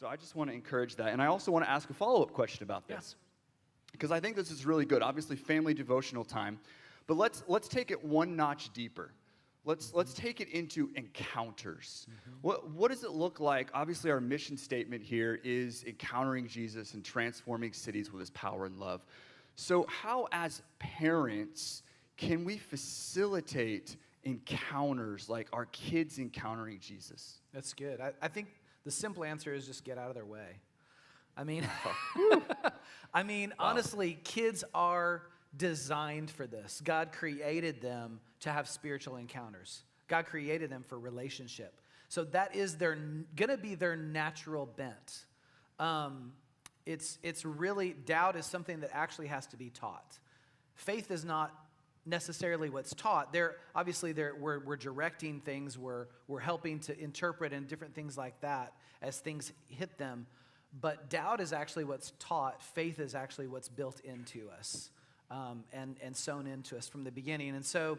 So I just want to encourage that. And I also want to ask a follow-up question about this. Because I think this is really good. Obviously, family devotional time. But let's take it one notch deeper. Let's take it into encounters. What does it look like? Obviously, our mission statement here is encountering Jesus and transforming cities with his power and love. So how, as parents, can we facilitate encounters like our kids encountering Jesus? That's good. I think the simple answer is just get out of their way. I mean, honestly, kids are designed for this. God created them to have spiritual encounters. God created them for relationship. So that is going to be their natural bent. It's really, doubt is something that actually has to be taught. Faith is not necessarily what's taught. We're directing things, we're helping to interpret and different things like that as things hit them. But doubt is actually what's taught. Faith is actually what's built into us and sown into us from the beginning. And so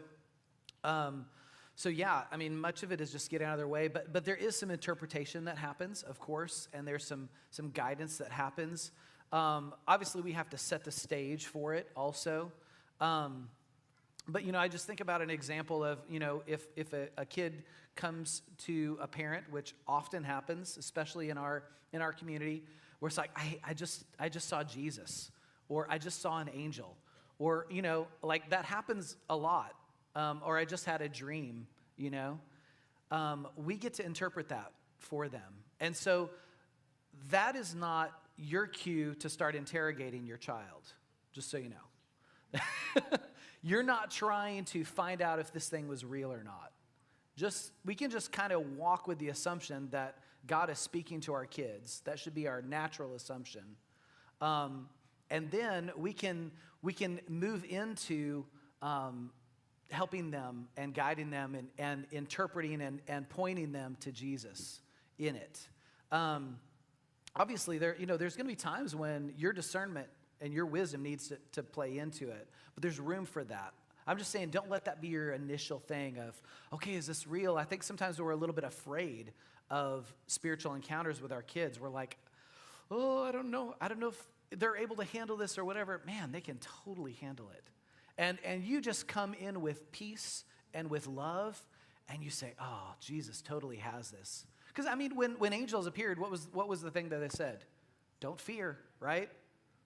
much of it is just getting out of their way. But there is some interpretation that happens, of course, and there's some guidance that happens. Obviously, we have to set the stage for it also. But, I just think about an example of, if a kid comes to a parent, which often happens, especially in our community, where it's like, I just saw Jesus, or I just saw an angel, or, like that happens a lot, or I just had a dream, we get to interpret that for them. And so that is not your cue to start interrogating your child, just so you know. You're not trying to find out if this thing was real or not. We can just kind of walk with the assumption that God is speaking to our kids. That should be our natural assumption. And then we can move into helping them and guiding them and interpreting and pointing them to Jesus in it. Obviously, there's going to be times when your discernment and your wisdom needs to play into it. But there's room for that. I'm just saying, don't let that be your initial thing of, okay, is this real? I think sometimes we're a little bit afraid of spiritual encounters with our kids. We're like, oh, I don't know if they're able to handle this or whatever. Man, they can totally handle it. And you just come in with peace and with love, and you say, oh, Jesus totally has this. Because, when angels appeared, what was the thing that they said? Don't fear, right?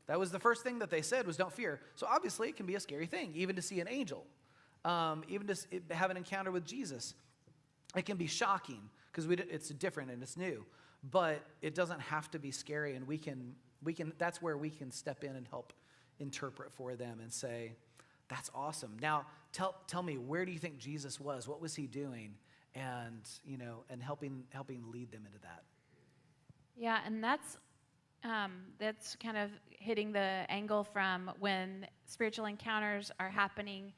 That was the first thing that they said was don't fear. So obviously it can be a scary thing, even to see an angel, even to have an encounter with Jesus. It can be shocking because it's different and it's new, but it doesn't have to be scary. And we can. That's where we can step in and help interpret for them and say, that's awesome. Now tell me, where do you think Jesus was? What was he doing? And helping lead them into that. Yeah, and that's kind of hitting the angle from when spiritual encounters are happening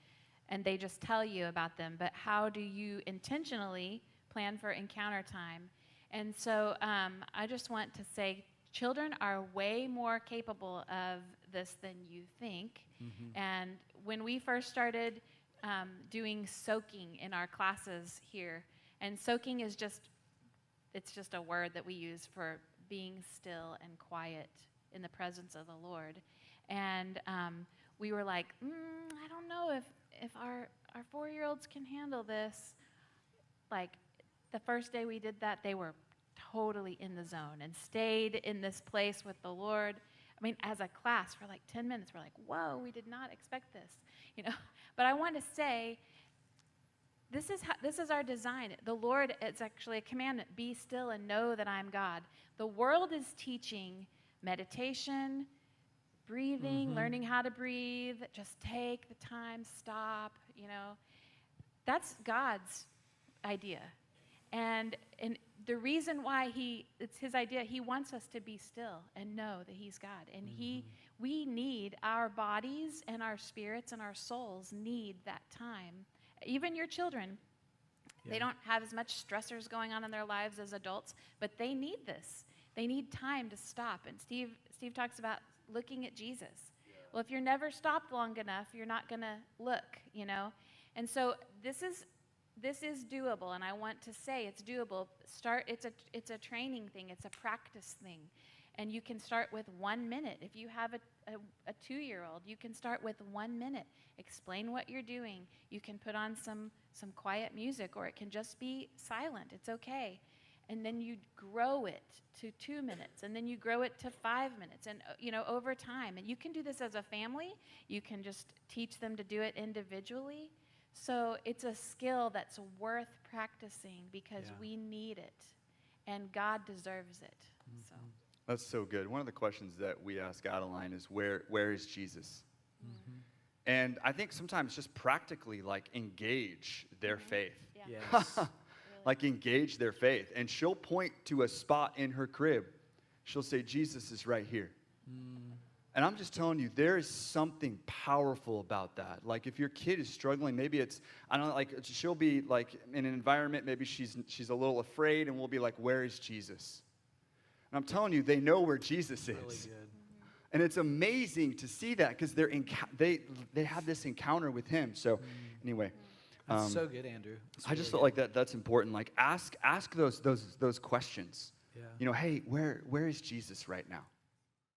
and they just tell you about them, but how do you intentionally plan for encounter time? And so I just want to say children are way more capable of this than you think. Mm-hmm. And when we first started doing soaking in our classes here, and soaking is it's just a word that we use for being still and quiet in the presence of the Lord. And we were like, I don't know if our 4-year-olds can handle this. Like the first day we did that, they were totally in the zone and stayed in this place with the Lord. As a class for like 10 minutes, we're like, whoa, we did not expect this, But I want to say, this is our design. The Lord, it's actually a commandment, be still and know that I'm God. The world is teaching meditation, breathing, learning how to breathe, just take the time, stop, That's God's idea. And the reason why it's his idea, he wants us to be still and know that he's God. And we need, our bodies and our spirits and our souls need that time. Even your children, they don't have as much stressors going on in their lives as adults, but they need this. They need time to stop. And Steve talks about looking at Jesus. Yeah. Well, if you're never stopped long enough, you're not going to look, And so this is this is doable, and I want to say it's doable. It's a training thing. It's a practice thing. And you can start with 1 minute. If you have a 2-year-old, you can start with 1 minute. Explain what you're doing. You can put on some quiet music, or it can just be silent. It's okay. And then you grow it to 2 minutes, and then you grow it to 5 minutes, and over time. And you can do this as a family. You can just teach them to do it individually. So it's a skill that's worth practicing because we need it, and God deserves it. So. That's so good. One of the questions that we ask Adeline is, where is Jesus? Mm-hmm. And I think sometimes just practically, like, engage their faith. Yeah. Yes. Like, engage their faith. And she'll point to a spot in her crib. She'll say, Jesus is right here. And I'm just telling you, there is something powerful about that. Like, if your kid is struggling, maybe it's, I don't know, like, she'll be, like, in an environment, maybe she's a little afraid, and we'll be like, where is Jesus? And I'm telling you, they know where Jesus is. Really good. And it's amazing to see that because they have this encounter with him. So anyway. That's so good, Andrew. I just felt like that's important. Like, ask those questions. Yeah. Hey, where is Jesus right now?